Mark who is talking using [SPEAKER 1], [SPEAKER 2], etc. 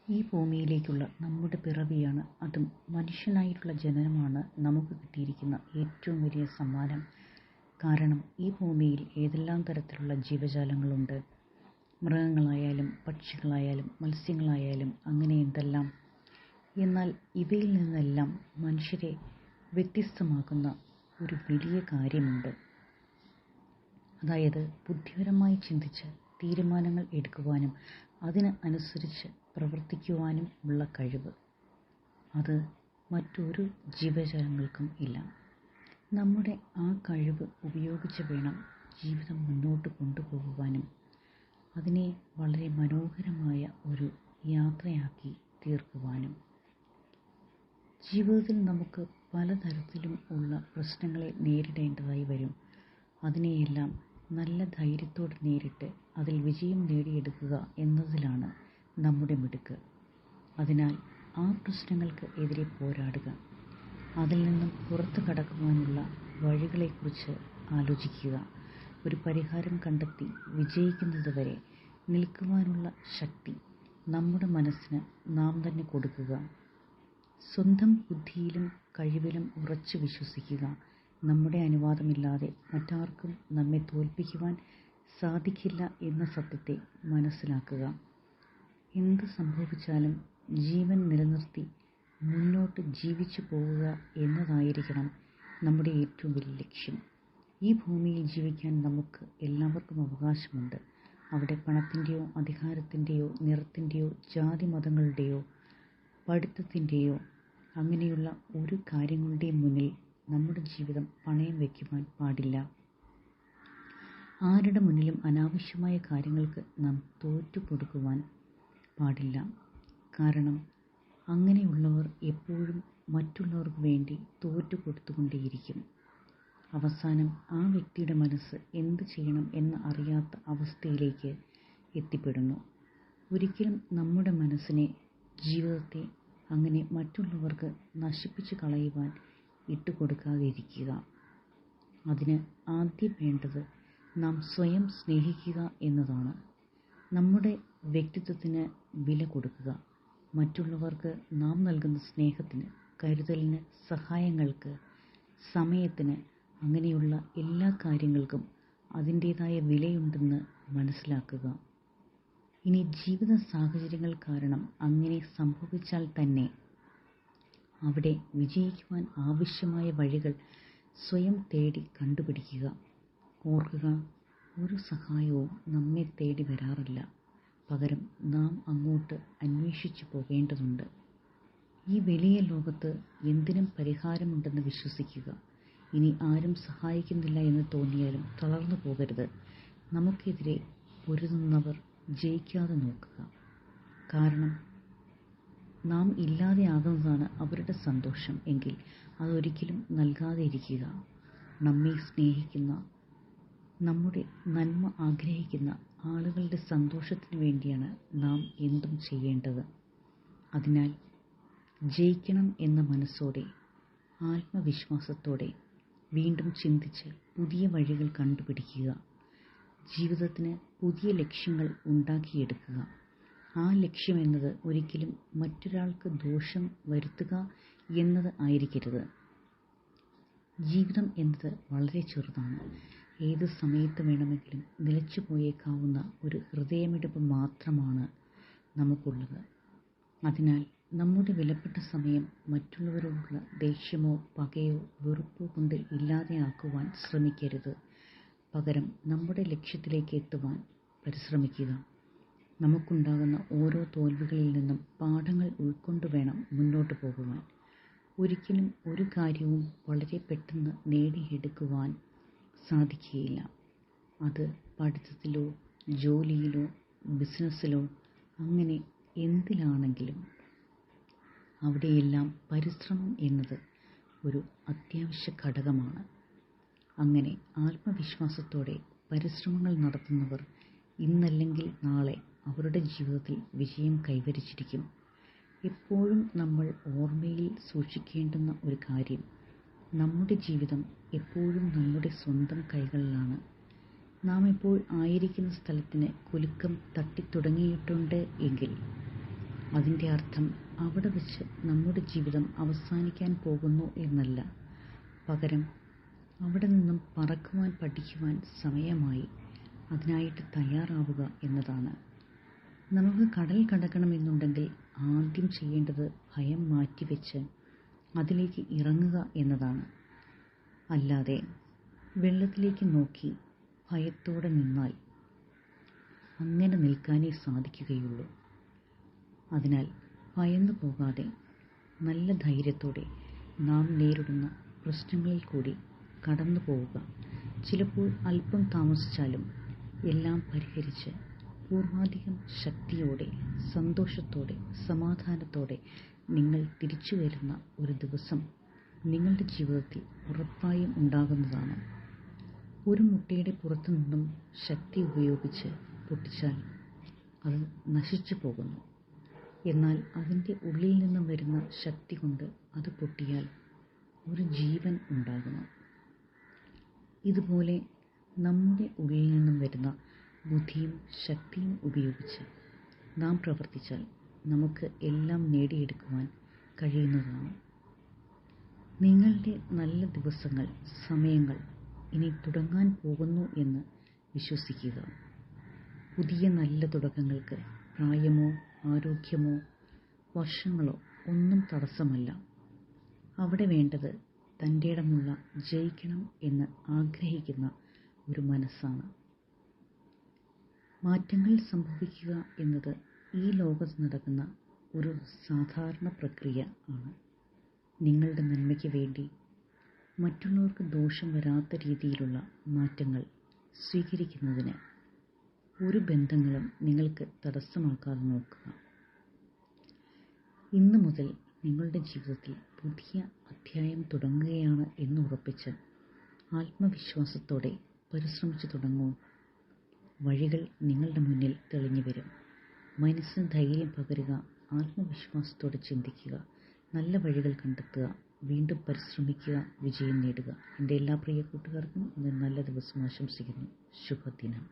[SPEAKER 1] ഈ ഭൂമിയിലേക്കുള്ള നമ്മുടെ പിറവിയാണ്, അതും മനുഷ്യനായിട്ടുള്ള ജനനമാണ് നമുക്ക് കിട്ടിയിരിക്കുന്ന ഏറ്റവും വലിയ സമ്മാനം. കാരണം ഈ ഭൂമിയിൽ ഏതെല്ലാം തരത്തിലുള്ള ജീവജാലങ്ങളുണ്ട്. മൃഗങ്ങളായാലും പക്ഷികളായാലും മത്സ്യങ്ങളായാലും അങ്ങനെ എന്തെല്ലാം. എന്നാൽ ഇവയിൽ നിന്നെല്ലാം മനുഷ്യരെ വ്യത്യസ്തമാക്കുന്ന ഒരു വലിയ കാര്യമുണ്ട്. അതായത് ബുദ്ധിപരമായി ചിന്തിച്ച് തീരുമാനങ്ങൾ എടുക്കുവാനും അതിന് അനുസരിച്ച് പ്രവർത്തിക്കുവാനും ഉള്ള കഴിവ്. അത് മറ്റൊരു ജീവജാലങ്ങൾക്കും ഇല്ല. നമ്മുടെ ആ കഴിവ് ഉപയോഗിച്ച് വേണം ജീവിതം മുന്നോട്ട് കൊണ്ടുപോകുവാനും അതിനെ വളരെ മനോഹരമായ ഒരു യാത്രയാക്കി തീർക്കുവാനും. ജീവിതത്തിൽ നമുക്ക് പലതരത്തിലും ഉള്ള പ്രശ്നങ്ങളെ നേരിടേണ്ടതായി വരും. അതിനെയെല്ലാം നല്ല ധൈര്യത്തോടെ നേരിട്ട് അതിൽ വിജയം നേടിയെടുക്കുക എന്നതിലാണ് നമ്മുടെ മിടുക്ക്. അതിനാൽ ആ പ്രശ്നങ്ങൾക്ക് എതിരെ പോരാടുക, അതിൽ നിന്നും പുറത്തു കടക്കുവാനുള്ള വഴികളെക്കുറിച്ച് ആലോചിക്കുക, ഒരു പരിഹാരം കണ്ടെത്തി വിജയിക്കുന്നത് വരെ നിൽക്കുവാനുള്ള ശക്തി നമ്മുടെ മനസ്സിന് നാം തന്നെ കൊടുക്കുക. സ്വന്തം ബുദ്ധിയിലും കഴിവിലും ഉറച്ചു വിശ്വസിക്കുക. നമ്മുടെ അനുവാദമില്ലാതെ മറ്റാർക്കും നമ്മെ തോൽപ്പിക്കുവാൻ സാധിക്കില്ല എന്ന സത്യത്തെ മനസ്സിലാക്കുക. എന്ത് സംഭവിച്ചാലും ജീവൻ നിലനിർത്തി മുന്നോട്ട് ജീവിച്ചു പോവുക എന്നതായിരിക്കണം നമ്മുടെ ഏറ്റവും വലിയ ലക്ഷ്യം. ഈ ഭൂമിയിൽ ജീവിക്കാൻ നമുക്ക് എല്ലാവർക്കും അവകാശമുണ്ട്. അവിടെ പണത്തിൻ്റെയോ അധികാരത്തിൻ്റെയോ നിറത്തിൻ്റെയോ ജാതി മതങ്ങളുടെയോ പഠിത്തത്തിൻ്റെയോ അങ്ങനെയുള്ള ഒരു കാര്യങ്ങളുടെയും മുന്നിൽ നമ്മുടെ ജീവിതം പണയം വയ്ക്കുവാൻ പാടില്ല. ആരുടെ മുന്നിലും അനാവശ്യമായ കാര്യങ്ങൾക്ക് നാം തോറ്റുകൊടുക്കുവാൻ പാടില്ല. കാരണം അങ്ങനെയുള്ളവർ എപ്പോഴും മറ്റുള്ളവർക്ക് വേണ്ടി തോറ്റുകൊടുത്തുകൊണ്ടേയിരിക്കും. അവസാനം ആ വ്യക്തിയുടെ മനസ്സ് എന്ത് ചെയ്യണം എന്ന് അറിയാത്ത അവസ്ഥയിലേക്ക് എത്തിപ്പെടുന്നു. ഒരിക്കലും നമ്മുടെ മനസ്സിനെ, ജീവിതത്തെ അങ്ങനെ മറ്റുള്ളവർക്ക് നശിപ്പിച്ചു കളയുവാൻ ഇട്ടുകൊടുക്കാതിരിക്കുക. അതിന് ആദ്യം വേണ്ടത് നാം സ്വയം സ്നേഹിക്കുക എന്നതാണ്. നമ്മുടെ വ്യക്തിത്വത്തിന് വില കൊടുക്കുക. മറ്റുള്ളവർക്ക് നാം നൽകുന്ന സ്നേഹത്തിന്, കരുതലിന്, സഹായങ്ങൾക്ക്, സമയത്തിന്, അങ്ങനെയുള്ള എല്ലാ കാര്യങ്ങൾക്കും അതിൻ്റേതായ വിലയുണ്ടെന്ന് മനസ്സിലാക്കുക. ഇനി ജീവിത സാഹചര്യങ്ങൾ കാരണം അങ്ങനെ സംഭവിച്ചാൽ തന്നെ അവിടെ വിജയിക്കുവാൻ ആവശ്യമായ വഴികൾ സ്വയം തേടി കണ്ടുപിടിക്കുക. ഓർക്കുക, ഒരു സഹായവും നമ്മെ തേടി വരാറില്ല. പകരം നാം അങ്ങോട്ട് അന്വേഷിച്ചു പോകേണ്ടതുണ്ട്. ഈ വലിയ ലോകത്ത് എന്തിനും പരിഹാരമുണ്ടെന്ന് വിശ്വസിക്കുക. ഇനി ആരും സഹായിക്കുന്നില്ല എന്ന് തോന്നിയാലും തളർന്നു പോകരുത്. നമുക്കെതിരെ പൊരുതുന്നവർ ജയിക്കാതെ നോക്കുക. കാരണം നാം ഇല്ലാതെയാകുന്നതാണ് അവരുടെ സന്തോഷം എങ്കിൽ അതൊരിക്കലും നൽകാതെ ഇരിക്കുക. നമ്മെ സ്നേഹിക്കുന്ന, നമ്മുടെ നന്മ ആഗ്രഹിക്കുന്ന ആളുകളുടെ സന്തോഷത്തിന് വേണ്ടിയാണ് നാം എന്തും ചെയ്യേണ്ടത്. അതിനാൽ ജയിക്കണം എന്ന മനസ്സോടെ, ആത്മവിശ്വാസത്തോടെ വീണ്ടും ചിന്തിച്ച് പുതിയ വഴികൾ കണ്ടുപിടിക്കുക. ജീവിതത്തിന് പുതിയ ലക്ഷ്യങ്ങൾ ഉണ്ടാക്കിയെടുക്കുക. ആ ലക്ഷ്യം എന്നത് ഒരിക്കലും മറ്റൊരാൾക്ക് ദോഷം വരുത്തുക എന്നത് ആയിരിക്കരുത്. ജീവിതം എന്നത് വളരെ ചെറുതാണ്. ഏത് സമയത്ത് വേണമെങ്കിലും നിലച്ചു പോയേക്കാവുന്ന ഒരു ഹൃദയമിടിപ്പ് മാത്രമാണ് നമുക്കുള്ളത്. അതിനാൽ നമ്മുടെ വിലപ്പെട്ട സമയം മറ്റുള്ളവരോടുള്ള ദേഷ്യമോ പകയോ വെറുപ്പോ കൊണ്ട് ഇല്ലാതെയാക്കുവാൻ ശ്രമിക്കരുത്. പകരം നമ്മുടെ ലക്ഷ്യത്തിലേക്ക് എത്തുവാൻ പരിശ്രമിക്കുക. നമുക്കുണ്ടാകുന്ന ഓരോ തോൽവികളിൽ നിന്നും പാഠങ്ങൾ ഉൾക്കൊണ്ടു വേണം മുന്നോട്ട് പോകുവാൻ. ഒരിക്കലും ഒരു കാര്യവും വളരെ പെട്ടെന്ന് നേടിയെടുക്കുവാൻ സാധിക്കുകയില്ല. അത് പഠിത്തത്തിലോ ജോലിയിലോ ബിസിനസ്സിലോ അങ്ങനെ എന്തിലാണെങ്കിലും അവിടെയെല്ലാം പരിശ്രമം എന്നത് ഒരു അത്യാവശ്യ ഘടകമാണ്. അങ്ങനെ ആത്മവിശ്വാസത്തോടെ പരിശ്രമങ്ങൾ നടത്തുന്നവർ ഇന്നല്ലെങ്കിൽ നാളെ അവരുടെ ജീവിതത്തിൽ വിജയം കൈവരിച്ചിരിക്കും. എപ്പോഴും നമ്മൾ ഓർമ്മയിൽ സൂക്ഷിക്കേണ്ടുന്ന ഒരു കാര്യം, നമ്മുടെ ജീവിതം എപ്പോഴും നമ്മുടെ സ്വന്തം കൈകളിലാണ്. നാം ഇപ്പോൾ ആയിരിക്കുന്ന സ്ഥലത്തിന് കുലുക്കം തട്ടിത്തുടങ്ങിയിട്ടുണ്ട് എങ്കിൽ അതിൻ്റെ അർത്ഥം അവിടെ വച്ച് നമ്മുടെ ജീവിതം അവസാനിക്കാൻ പോകുന്നു എന്നല്ല. പകരം അവിടെ നിന്നും പറക്കുവാൻ പഠിക്കുവാൻ സമയമായി. അതിനായിട്ട് തയ്യാറാവുക എന്നതാണ്. നമുക്ക് കടൽ കടക്കണമെന്നുണ്ടെങ്കിൽ ആദ്യം ചെയ്യേണ്ടത് ഭയം മാറ്റിവെച്ച് അതിലേക്ക് ഇറങ്ങുക എന്നതാണ്. അല്ലാതെ വെള്ളത്തിലേക്ക് നോക്കി ഭയത്തോടെ നിന്നാൽ അങ്ങനെ നിൽക്കാനേ സാധിക്കുകയുള്ളൂ. അതിനാൽ ഭയന്നു പോകാതെ നല്ല ധൈര്യത്തോടെ നാം നേരിടുന്ന പ്രശ്നങ്ങളിൽ കൂടി കടന്നു പോവുക. ചിലപ്പോൾ അല്പം താമസിച്ചാലും എല്ലാം പരിഹരിച്ച് പൂർവാധികം ശക്തിയോടെ, സന്തോഷത്തോടെ, സമാധാനത്തോടെ നിങ്ങൾ തിരിച്ചു വരുന്ന ഒരു ദിവസം നിങ്ങളുടെ ജീവിതത്തിൽ ഉറപ്പായും ഉണ്ടാകുന്നതാണ്. ഒരു മുട്ടയുടെ പുറത്തു നിന്നും ശക്തി ഉപയോഗിച്ച് പൊട്ടിച്ചാൽ അത് നശിച്ചു പോകുന്നു. എന്നാൽ അതിൻ്റെ ഉള്ളിൽ നിന്നും വരുന്ന ശക്തി കൊണ്ട് അത് പൊട്ടിയാൽ ഒരു ജീവൻ ഉണ്ടാകുന്നു. ഇതുപോലെ നമ്മുടെ ഉള്ളിൽ നിന്നും വരുന്ന ബുദ്ധിയും ശക്തിയും ഉപയോഗിച്ച് നാം പ്രവർത്തിച്ചാൽ നമുക്ക് എല്ലാം നേടിയെടുക്കുവാൻ കഴിയുന്നതാണ്. നിങ്ങളുടെ നല്ല ദിവസങ്ങൾ, സമയങ്ങൾ ഇനി തുടങ്ങാൻ പോകുന്നു എന്ന് വിശ്വസിക്കുക. പുതിയ നല്ല തുടക്കങ്ങൾക്ക് പ്രായമോ ആരോഗ്യമോ വർഷങ്ങളോ ഒന്നും തടസ്സമല്ല. അവിടെ വേണ്ടത് തൻ്റെടമുള്ള, ജയിക്കണം എന്ന് ആഗ്രഹിക്കുന്ന ഒരു മനസ്സാണ്. മാറ്റങ്ങൾ സംഭവിക്കുക എന്നത് ഈ ലോകത്ത് നടക്കുന്ന ഒരു സാധാരണ പ്രക്രിയ ആണ്. നിങ്ങളുടെ നന്മയ്ക്ക് വേണ്ടി മറ്റുള്ളവർക്ക് ദോഷം വരാത്ത രീതിയിലുള്ള മാറ്റങ്ങൾ സ്വീകരിക്കുന്നതിന് ഒരു ബന്ധങ്ങളും നിങ്ങൾക്ക് തടസ്സമാക്കാതെ നോക്കുക. ഇന്നു മുതൽ നിങ്ങളുടെ ജീവിതത്തിൽ പുതിയ അധ്യായം തുടങ്ങുകയാണ് എന്ന് ഉറപ്പിച്ച് ആത്മവിശ്വാസത്തോടെ പരിശ്രമിച്ചു തുടങ്ങൂ. വഴികൾ നിങ്ങളുടെ മുന്നിൽ തെളിഞ്ഞു വരും. മനസ്സിന് ധൈര്യം പകരുക, ആത്മവിശ്വാസത്തോടെ ചിന്തിക്കുക, നല്ല വഴികൾ കണ്ടെത്തുക, വീണ്ടും പരിശ്രമിക്കുക, വിജയം നേടുക. എൻ്റെ എല്ലാ പ്രിയ കൂട്ടുകാർക്കും ഇന്ന് നല്ല ദിവസം ആശംസിക്കുന്നു. ശുഭദിനം.